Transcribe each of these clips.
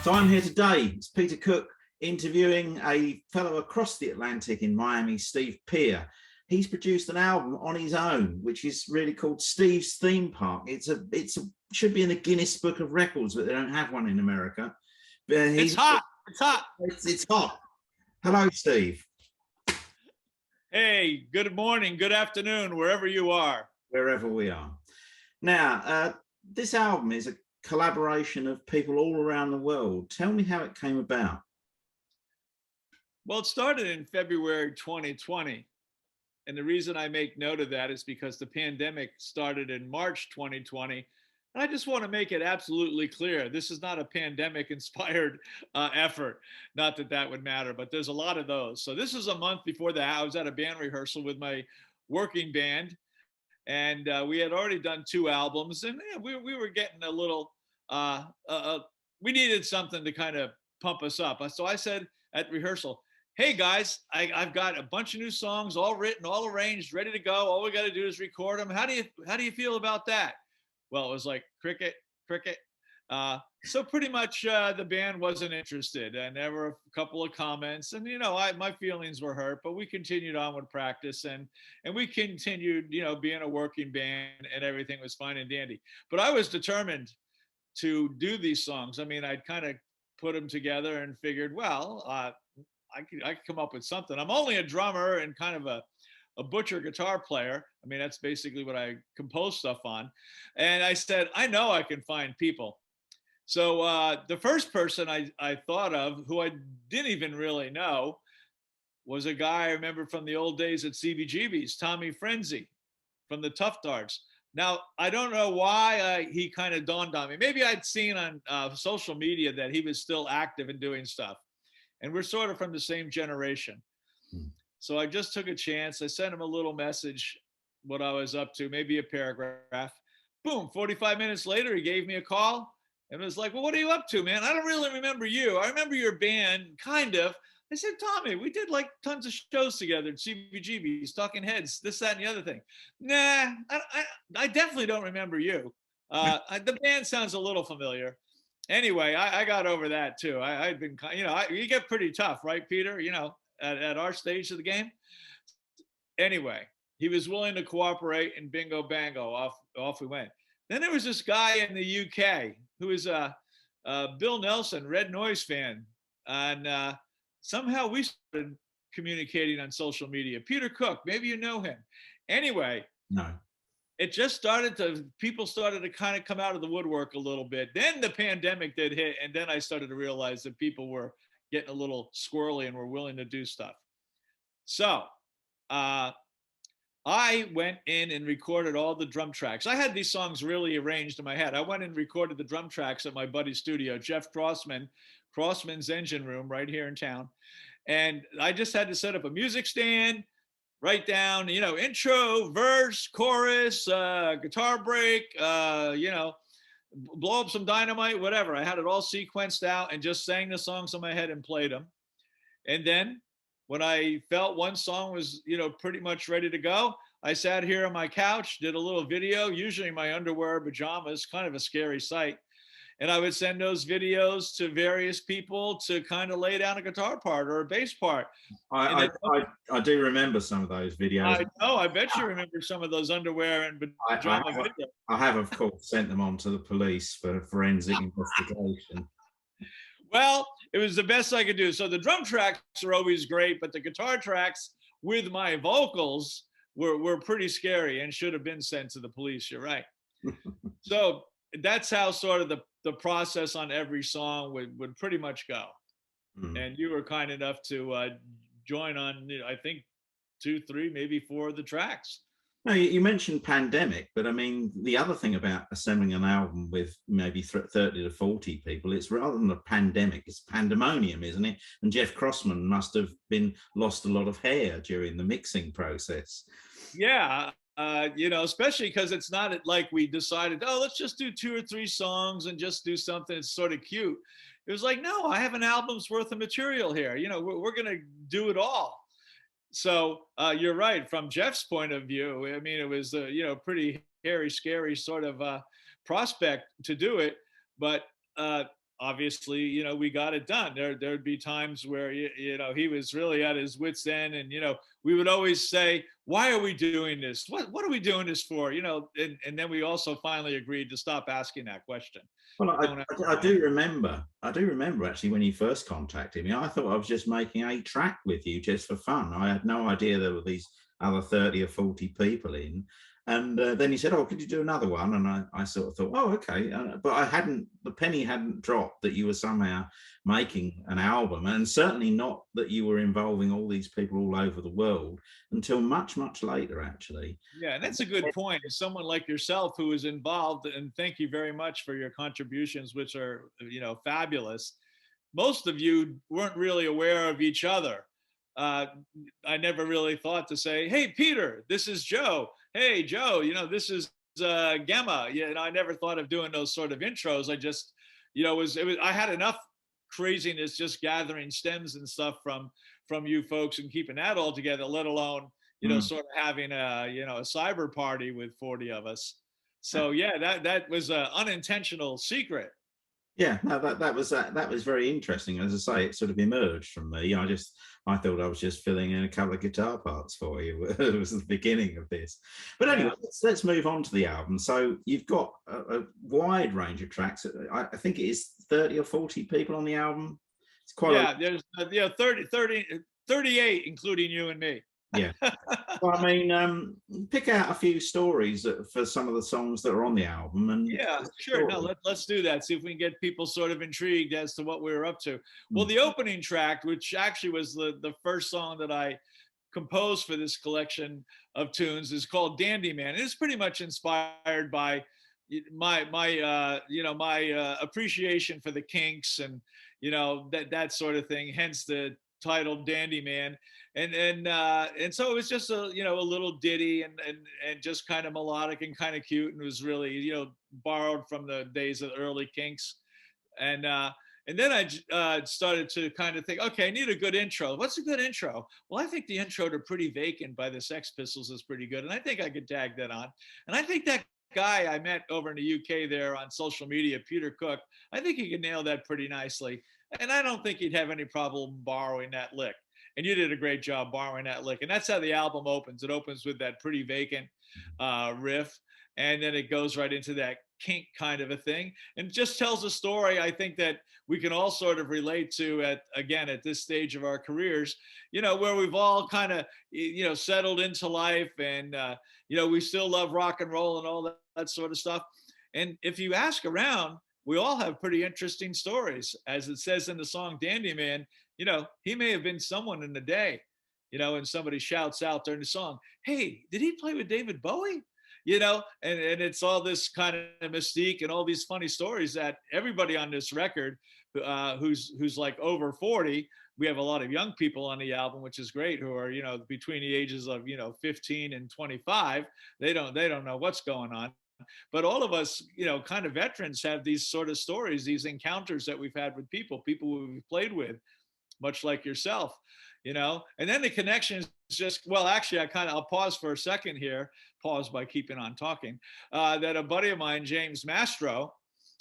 So I'm here today. It's Peter Cook interviewing a fellow across the Atlantic in Miami, Steve Peer. He's produced an album on his own, which is really called Steve's Theme Park. Should be in the Guinness Book of Records, but they don't have one in America. It's hot. It's hot. It's hot. Hello, Steve. Hey, good morning, good afternoon, wherever you are. Wherever we are. Now, this album is a collaboration of people all around the world. Tell me how it came about. Well, it started in February 2020. And the reason I make note of that is because the pandemic started in March 2020. And I just want to make it absolutely clear. This is not a pandemic inspired effort. Not that that would matter, but there's a lot of those. So this is a month before that. I was at a band rehearsal with my working band. And we had already done 2 albums. And we were getting a little, we needed something to kind of pump us up. So I said at rehearsal, hey guys, I've got a bunch of new songs, all written, all arranged, ready to go. All we got to do is record them. How do you feel about that? Well, it was like cricket. So pretty much the band wasn't interested, and there were a couple of comments, and my feelings were hurt, but we continued on with practice, and we continued, being a working band, and everything was fine and dandy. But I was determined to do these songs. I mean, I'd kind of put them together and figured, well, I could come up with something. I'm only a drummer and kind of a butcher guitar player. I mean, that's basically what I compose stuff on. And I said, I know I can find people. So the first person I thought of, who I didn't even really know, was a guy I remember from the old days at CBGB's, Tommy Frenzy from the Tough Darts. Now, I don't know why he kind of dawned on me. Maybe I'd seen on social media that he was still active and doing stuff. And we're sort of from the same generation. So I just took a chance. I sent him a little message, what I was up to, maybe a paragraph. Boom, 45 minutes later, he gave me a call and was like, well, what are you up to, man? I don't really remember you. I remember your band, kind of. I said, Tommy, we did like tons of shows together at CBGB's, Talking Heads, this, that, and the other thing. Nah, I definitely don't remember you. The band sounds a little familiar. Anyway, I got over that too. I'd been, you get pretty tough, right, Peter? At our stage of the game. Anyway, he was willing to cooperate, and bingo bango, off we went. Then there was this guy in the UK who is a Bill Nelson Red Noise fan, and somehow we started communicating on social media. Peter Cook, maybe you know him. Anyway, no. People started to kind of come out of the woodwork a little bit. Then the pandemic did hit, and then I started to realize that people were getting a little squirrely and were willing to do stuff. So I went in and recorded all the drum tracks. I had these songs really arranged in my head. I went and recorded the drum tracks at my buddy's studio, Jeff Crossman's Engine Room right here in town. And I just had to set up a music stand, write down, intro, verse, chorus, guitar break, blow up some dynamite, whatever. I had it all sequenced out and just sang the songs in my head and played them. And then when I felt one song was, pretty much ready to go, I sat here on my couch, did a little video, usually in my underwear, pajamas, kind of a scary sight. And I would send those videos to various people to kind of lay down a guitar part or a bass part. I do remember some of those videos. I know. I bet you remember some of those underwear and pajama videos. I have, of course, sent them on to the police for forensic investigation. Well, it was the best I could do. So the drum tracks are always great, but the guitar tracks with my vocals were pretty scary and should have been sent to the police. You're right. So that's how sort of the process on every song would pretty much go. And you were kind enough to join on, I think 2, 3, maybe 4 of the tracks. No, you mentioned pandemic, but I mean, the other thing about assembling an album with maybe 30 to 40 people, it's rather than a pandemic, it's pandemonium, isn't it? And Jeff Crossman must have lost a lot of hair during the mixing process. Yeah. Especially because it's not like we decided, oh, let's just do 2 or 3 songs and just do something that's sort of cute. It was like, no, I have an album's worth of material here. We're going to do it all. So you're right. From Jeff's point of view, I mean, it was pretty hairy, scary sort of prospect to do it. But obviously, we got it done. There'd be times where, he was really at his wit's end, and, we would always say, why are we doing this? What are we doing this for? And then we also finally agreed to stop asking that question. Well, Don't I do remember. I do remember actually when you first contacted me. I thought I was just making a track with you just for fun. I had no idea there were these other 30 or 40 people in. And then he said, "Oh, could you do another one?" And I sort of thought, "Oh, okay." But the penny hadn't dropped that you were somehow making an album, and certainly not that you were involving all these people all over the world until much, much later, actually. Yeah, and that's a good point. As someone like yourself who is involved, and thank you very much for your contributions, which are, fabulous. Most of you weren't really aware of each other. Uh, I never really thought to say, "Hey, Peter, this is Joe. Hey, Joe, this is Gemma." Yeah, and I never thought of doing those sort of intros. I just, I had enough craziness just gathering stems and stuff from you folks and keeping that all together, let alone, sort of having a cyber party with 40 of us. So yeah, that was an unintentional secret. Yeah, no, that was very interesting. As I say, it sort of emerged from me. I thought I was just filling in a couple of guitar parts for you. It was the beginning of this. But anyway, let's move on to the album. So you've got a wide range of tracks. I think it is 30 or 40 people on the album. It's quite there's 38, including you and me. Yeah. Well, I mean, pick out a few stories for some of the songs that are on the album. And yeah, sure. No, let's do that. See if we can get people sort of intrigued as to what we were up to. Well, the opening track, which actually was the first song that I composed for this collection of tunes, is called Dandy Man. It's pretty much inspired by my appreciation for the Kinks and that sort of thing. Hence the title Dandy Man. And so it was just a little ditty and just kind of melodic and kind of cute, and it was really borrowed from the days of the early Kinks. And then I started to kind of think, okay, I need a good intro. What's a good intro? Well, I think the intro to Pretty Vacant by the Sex Pistols is pretty good, and I think I could tag that on. And I think that guy I met over in the UK there on social media, Peter Cook, I think he could nail that pretty nicely. And I don't think he'd have any problem borrowing that lick. And you did a great job borrowing that lick. And that's how the album opens. It opens with that Pretty Vacant riff, and then it goes right into that kink kind of a thing, and just tells a story I think that we can all sort of relate to at this stage of our careers, where we've all kind of settled into life, and we still love rock and roll and all that sort of stuff. And if you ask around, we all have pretty interesting stories. As it says in the song Dandy Man, he may have been someone in the day, and somebody shouts out during the song, "Hey, did he play with David Bowie?" And it's all this kind of mystique and all these funny stories that everybody on this record who's like over 40, we have a lot of young people on the album, which is great, who are, between the ages of, 15 and 25. They don't know what's going on. But all of us, kind of veterans have these sort of stories, these encounters that we've had with people who we've played with, much like yourself, and then the connection is just, well, actually, I'll pause for a second here, pause by keeping on talking, that a buddy of mine, James Mastro,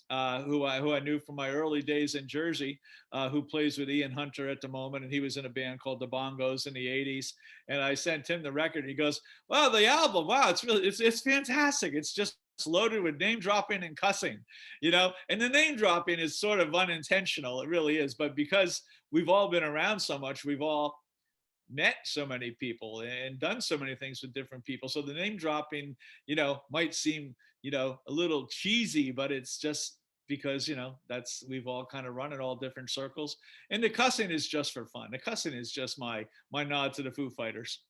who I knew from my early days in Jersey, who plays with Ian Hunter at the moment, and he was in a band called the Bongos in the '80s. And I sent him the record. He goes, "Well, the album, wow, it's fantastic. It's just loaded with name dropping and cussing, And the name dropping is sort of unintentional. It really is, but because we've all been around so much, we've all met so many people and done so many things with different people. So the name dropping, might seem, a little cheesy, but it's just because, we've all kind of run in all different circles. And the cussing is just for fun. The cussing is just my nod to the Foo Fighters.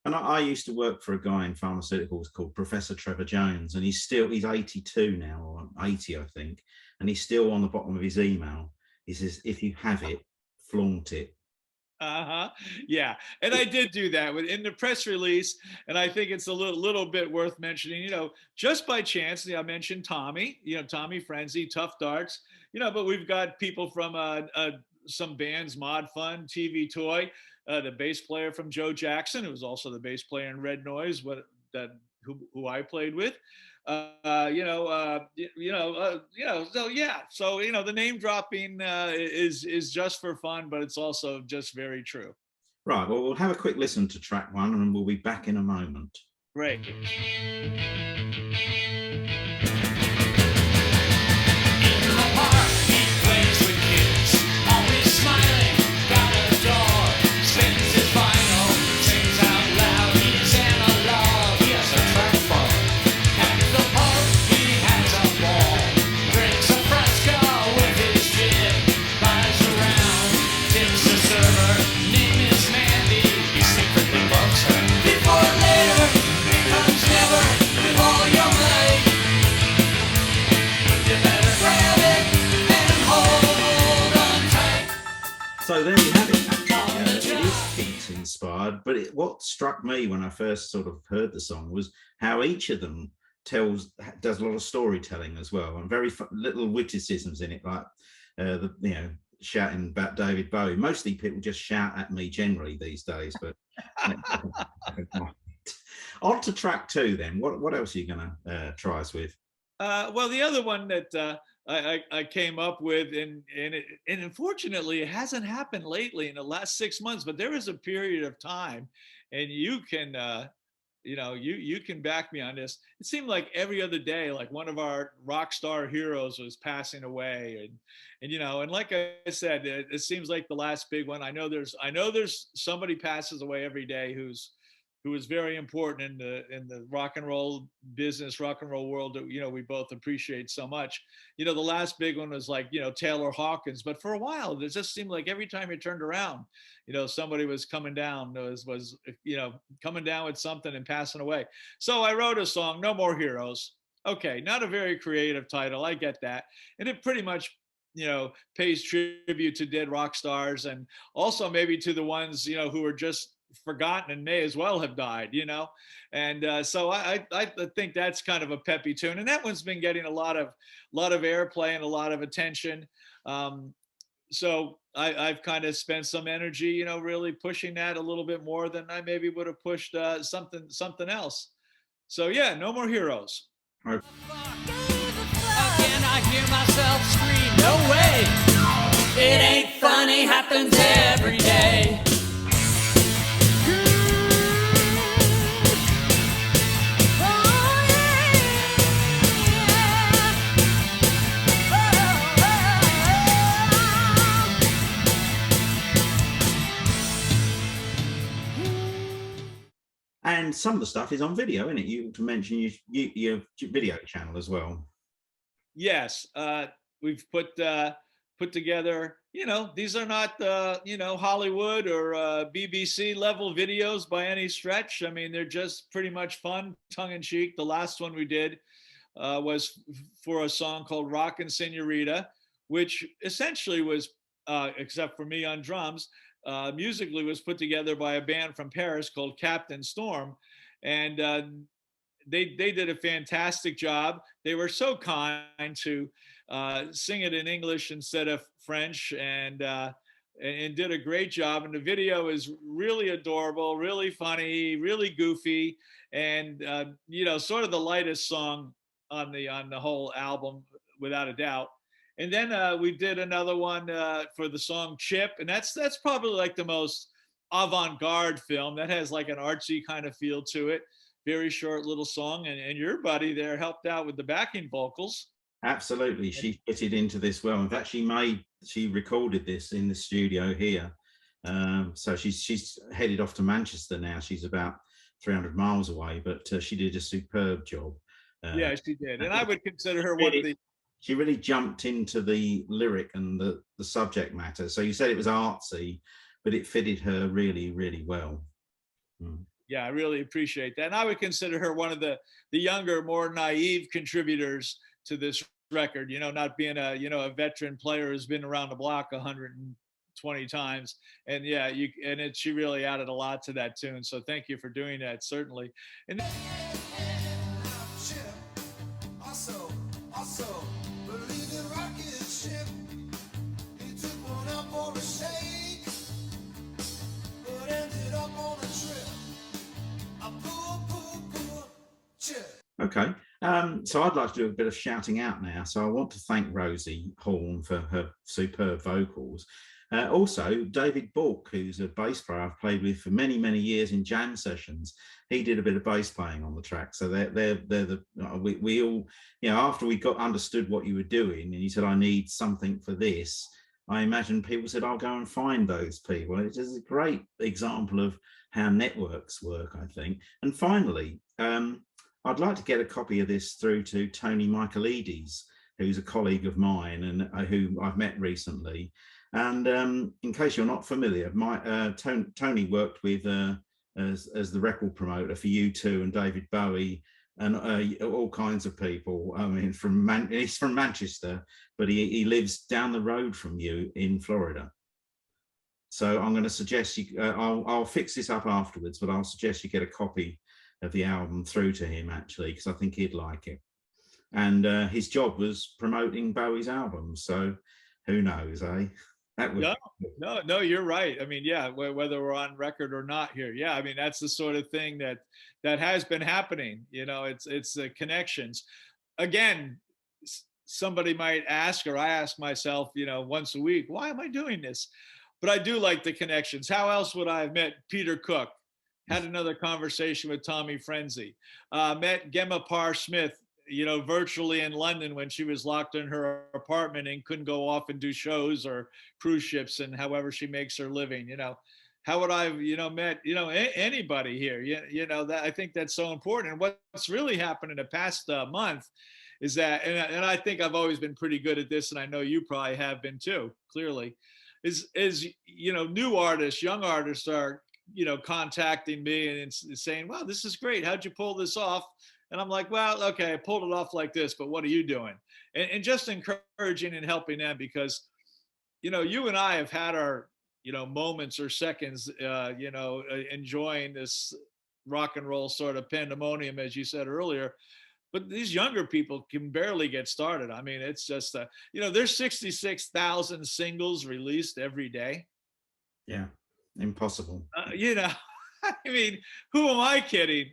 And I used to work for a guy in pharmaceuticals called Professor Trevor Jones, and he's 82 now, or 80, I think. And he's still on the bottom of his email. He says, "If you have it, flaunt it." Yeah, and I did do that in the press release, and I think it's a little bit worth mentioning. Just by chance, I mentioned Tommy. Tommy Frenzy, Tough Darts. But we've got people from some bands, Mod Fun, TV Toy, the bass player from Joe Jackson, who was also the bass player in Red Noise, that who I played with. So yeah. So the name dropping is just for fun, but it's also just very true. Right. Well, we'll have a quick listen to track one, and we'll be back in a moment. Great. So there you have it. Actually, it is Keats inspired, but what struck me when I first sort of heard the song was how each of them does a lot of storytelling as well, and very little witticisms in it, like shouting about David Bowie. Mostly people just shout at me generally these days, but on to track two then. What else are you going to try us with? Well, the other one that I came up with, and unfortunately, it hasn't happened lately in the last 6 months, but there was a period of time, and you can, you can back me on this. It seemed like every other day, like one of our rock star heroes was passing away, and like I said, it seems like the last big one. I know there's somebody passes away every day who is very important in the rock and roll business, rock and roll world that we both appreciate so much. The last big one was like Taylor Hawkins, but for a while it just seemed like every time you turned around, somebody was coming down, was coming down with something and passing away. So I wrote a song, No More Heroes. Okay, not a very creative title, I get that, and it pretty much pays tribute to dead rock stars, and also maybe to the ones who are just forgotten and may as well have died, and so I think that's kind of a peppy tune, and that one's been getting a lot of airplay and a lot of attention. So I've kind of spent some energy, really pushing that a little bit more than I maybe would have pushed something else. So yeah, No More Heroes. Okay. Again, I hear myself scream, no way, it ain't funny, happens every day. And some of the stuff is on video, isn't it? You ought to mention your video channel as well. Yes, we've put together. These are not Hollywood or BBC level videos by any stretch. I mean, they're just pretty much fun, tongue in cheek. The last one we did was for a song called "Rockin' Senorita," which essentially was, except for me on drums, musically was put together by a band from Paris called Captain Storm, and they did a fantastic job. They were so kind to sing it in English instead of French, and did a great job. And the video is really adorable, really funny, really goofy, and sort of the lightest song on the whole album, without a doubt. And then we did another one for the song Chip, and that's probably like the most avant-garde film that has like an artsy kind of feel to it. Very short little song, and your buddy there helped out with the backing vocals. Absolutely, she fitted into this well. In fact, she recorded this in the studio here. So she's headed off to Manchester now. She's about 300 miles away, but she did a superb job. Yeah, she did, and I would consider her one of the. She really jumped into the lyric and the subject matter. So you said it was artsy, but it fitted her really, really well. Yeah, I really appreciate that. And I would consider her one of the younger, more naive contributors to this record, not being a veteran player who's been around the block 120 times. And yeah, she really added a lot to that tune. So thank you for doing that, certainly. And Okay. So I'd like to do a bit of shouting out now. So I want to thank Rosie Horn for her superb vocals. Also, David Bulk, who's a bass player I've played with for many, many years in jam sessions. He did a bit of bass playing on the track. So we all, after we got understood what you were doing and you said, I need something for this, I imagine people said, I'll go and find those people. It is a great example of how networks work, I think. And finally, I'd like to get a copy of this through to Tony Michaelides, who's a colleague of mine and who I've met recently. And in case you're not familiar, Tony worked with as the record promoter for U2 and David Bowie and all kinds of people. I mean, he's from Manchester, but he lives down the road from you in Florida. So I'm going to suggest I'll fix this up afterwards, but I'll suggest you get a copy of the album through to him, actually, because I think he'd like it. And his job was promoting Bowie's album, so who knows, eh? No, you're right. I mean, yeah, whether we're on record or not here, yeah, I mean, that's the sort of thing that has been happening. It's the connections. Again, somebody might ask, or I ask myself, once a week, why am I doing this? But I do like the connections. How else would I have met Peter Cook? Had another conversation with Tommy Frenzy. Met Gemma Parr Smith, virtually in London when she was locked in her apartment and couldn't go off and do shows or cruise ships and however she makes her living. How would I have, met, anybody here? That I think that's so important. And what's really happened in the past month is that, and I think I've always been pretty good at this, and I know you probably have been too, clearly, is new artists, young artists are contacting me and saying, wow, this is great. How'd you pull this off? And I'm like, well, okay, I pulled it off like this, but what are you doing? And just encouraging and helping them because, you and I have had our, moments or seconds, enjoying this rock and roll sort of pandemonium, as you said earlier. But these younger people can barely get started. I mean, it's just, there's 66,000 singles released every day. Yeah. Impossible. I mean, who am I kidding?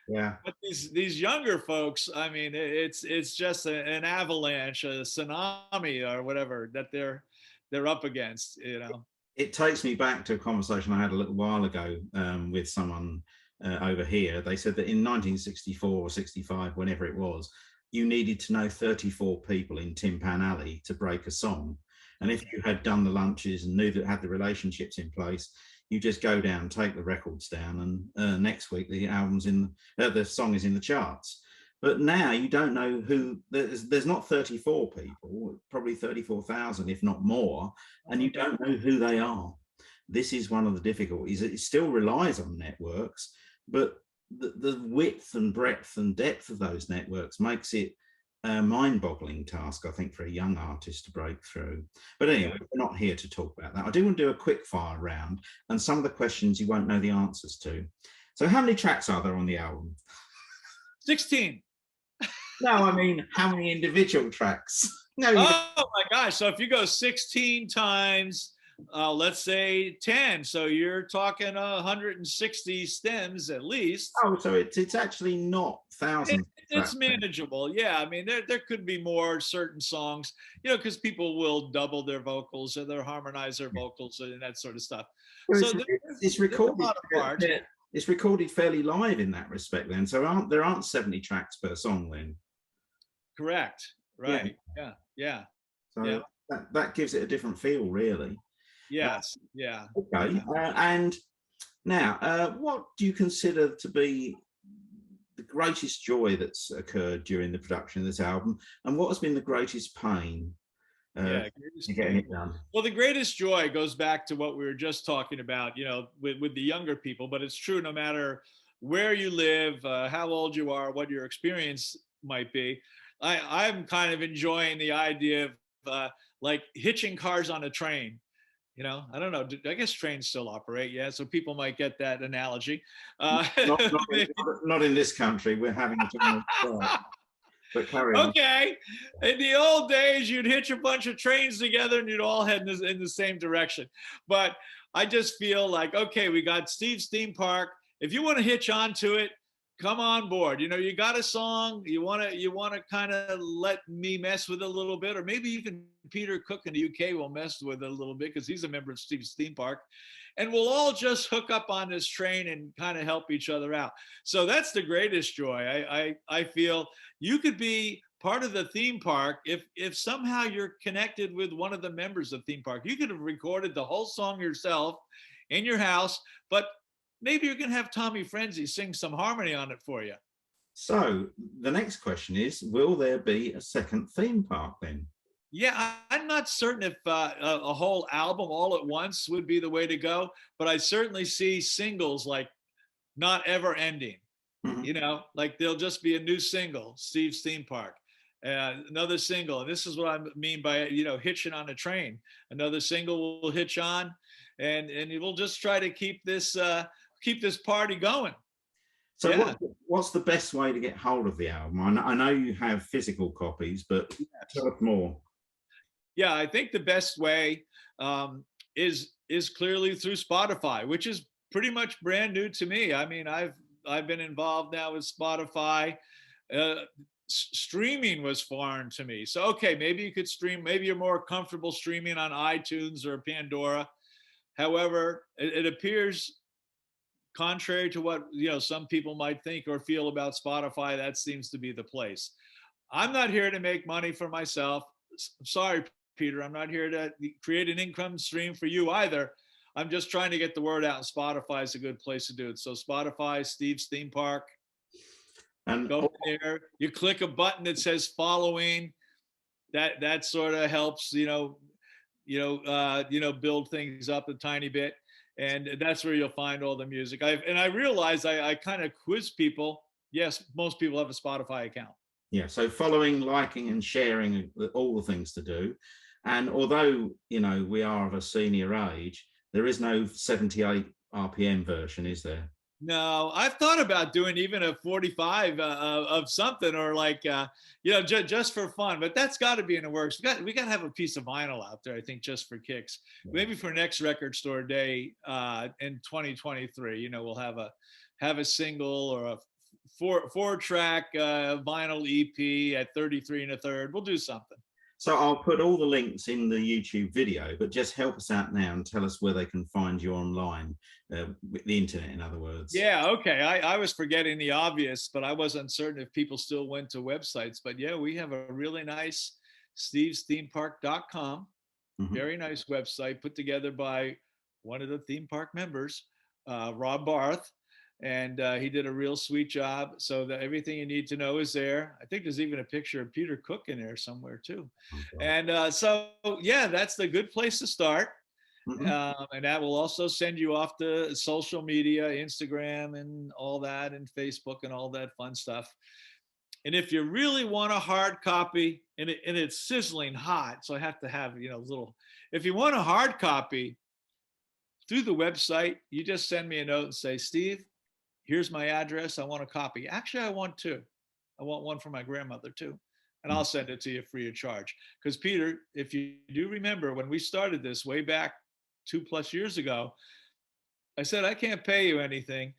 Yeah. But these younger folks, I mean, it's just an avalanche, a tsunami, or whatever that they're up against. It takes me back to a conversation I had a little while ago with someone over here. They said that in 1964 or 65, whenever it was, you needed to know 34 people in Tin Pan Alley to break a song. And if you had done the lunches and had the relationships in place, you just go down, take the records down, and next week the the song is in the charts. But now you don't know who. There's not 34 people, probably 34,000, if not more, and you don't know who they are. This is one of the difficulties. It still relies on networks, but the width and breadth and depth of those networks makes it a mind-boggling task, I think, for a young artist to break through. But anyway, we're not here to talk about that. I do want to do a quick fire round and some of the questions you won't know the answers to. So how many tracks are there on the album? 16. No, I mean, how many individual tracks? No. Oh my gosh. So if you go 16 times, let's say 10, so you're talking 160 stems at least. Oh, so it's actually not thousands. It's manageable. Yeah. I mean, there could be more certain songs, because people will double their vocals or they'll harmonize their vocals and that sort of stuff. Well, so it's recorded. It's recorded fairly live in that respect then. So there aren't 70 tracks per song then. Correct. Right. Yeah. So that gives it a different feel, really. Yes. Yeah. Okay. And now, what do you consider to be the greatest joy that's occurred during the production of this album, and what has been the greatest pain getting it done? Well, the greatest joy goes back to what we were just talking about, with the younger people, but it's true no matter where you live, how old you are, what your experience might be. I'm kind of enjoying the idea of like hitching cars on a train. I don't know. I guess trains still operate. Yeah. So people might get that analogy. Not in this country. We're having a general strike. But carry on. Okay. In the old days, you'd hitch a bunch of trains together and you'd all head in the same direction. But I just feel like, okay, we got Steve's Theme Park. If you want to hitch onto it, come on board. You got a song, you want to kind of let me mess with it a little bit, or maybe even Peter Cook in the UK will mess with it a little bit because he's a member of Steve's Theme Park. And we'll all just hook up on this train and kind of help each other out. So that's the greatest joy. I feel you could be part of the theme park if somehow you're connected with one of the members of theme park. You could have recorded the whole song yourself in your house, but maybe you're going to have Tommy Frenzy sing some harmony on it for you. So the next question is, will there be a second theme park then? Yeah, I'm not certain if a whole album all at once would be the way to go, but I certainly see singles like Not Ever Ending. Mhm. Like there'll just be a new single, Steve's Theme Park, another single. And this is what I mean by, hitching on a train. Another single will hitch on, and we'll just try to keep this party going. So Yeah. what's the best way to get hold of the album? I know you have physical copies, but tell us more. Yeah, I think the best way is clearly through Spotify, which is pretty much brand new to me. I mean, I've been involved now with Spotify. Streaming was foreign to me. So okay, maybe you could stream. Maybe you're more comfortable streaming on iTunes or Pandora. However, it appears, contrary to what some people might think or feel about Spotify, that seems to be the place. I'm not here to make money for myself. Sorry, Peter, I'm not here to create an income stream for you either. I'm just trying to get the word out, and Spotify is a good place to do it. So Spotify, Steve's Theme Park, And go there. You click a button that says following. That sort of helps, build things up a tiny bit. And that's where you'll find all the music. I realize I kind of quiz people. Yes, most people have a Spotify account. yeah, so following, liking, and sharing all the things to do. And although we are of a senior age, there is no 78 RPM version, is there? No, I've thought about doing even a 45 of something, or like just for fun. But that's got to be in the works. We got to have a piece of vinyl out there, I think, just for kicks. Yeah. Maybe for next record store day in 2023. We'll have a single or a four track vinyl EP at 33 1/3. We'll do something. So I'll put all the links in the YouTube video, but just help us out now and tell us where they can find you online, with the internet, in other words. Yeah, okay. I was forgetting the obvious, but I wasn't certain if people still went to websites. But yeah, we have a really nice stevesthemepark.com. Mhm. Very nice website put together by one of the theme park members, Rob Barth. And he did a real sweet job. So that everything you need to know is there. I think there's even a picture of Peter Cook in there somewhere too. Okay. And so, yeah, that's the good place to start. Mhm. And that will also send you off to social media, Instagram and all that, and Facebook and all that fun stuff. And if you really want a hard copy, and it's sizzling hot, so I have to have, if you want a hard copy through the website, you just send me a note and say, Steve, here's my address. I want a copy. Actually, I want two. I want one for my grandmother too. And I'll send it to you free of charge. Because Peter, if you do remember when we started this way back 2+ years ago, I said, I can't pay you anything,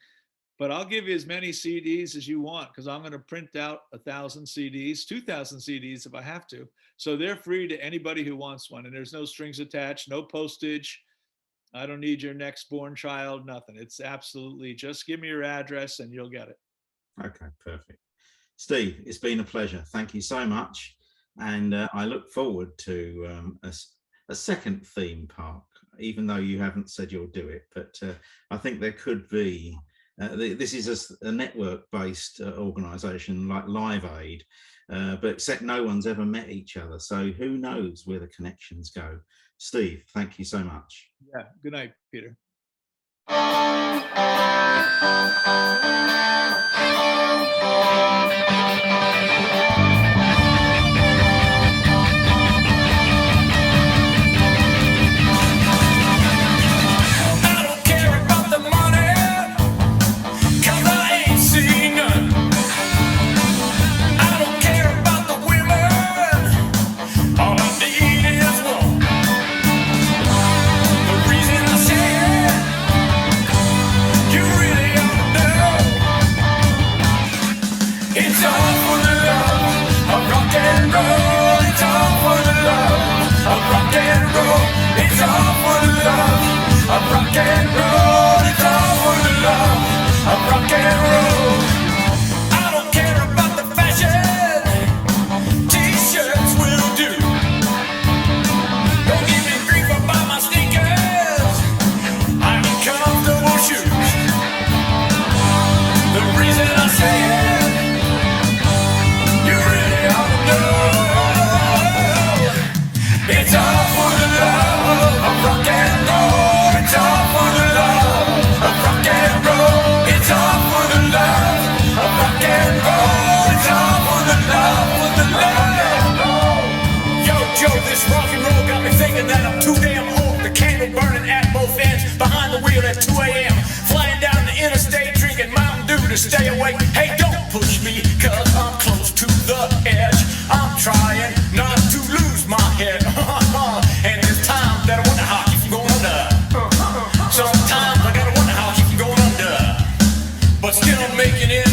but I'll give you as many CDs as you want, because I'm going to print out 1,000 CDs, 2,000 CDs if I have to. So they're free to anybody who wants one. And there's no strings attached, no postage. I don't need your next born child, nothing. It's absolutely just give me your address and you'll get it. Okay, perfect. Steve, it's been a pleasure. Thank you so much. And I look forward to a second theme park, even though you haven't said you'll do it. But I think there could be, this is a network-based organisation like Live Aid, but except no one's ever met each other. So who knows where the connections go. Steve, thank you so much. Yeah. Good night, Peter. You really ought to know all for the love of rock and roll. It's all for the love of rock and roll. It's all for the love of rock and roll. It's all for the love of rock and roll. I don't care about the fashion. T-shirts will do. Don't give me grief about my sneakers. I need comfortable shoes. The reason I say it, you really ought to know. It's all for the love of rock and roll. It's all for the love of rock and roll. It's all for the love of rock and roll. It's all for the love of the love. Yo, Joe, this rock and roll got me thinking that I'm too damn old. The candle burning at both ends, behind the wheel at 2 a.m. Flying down the interstate, drinking Mountain Dew to stay awake. Hey, don't push me, cause I'm close to the edge. I'm trying not to lose my head. And there's times that I wonder how I keep from going under. Sometimes I gotta wonder how I keep from going under. But still I'm making it.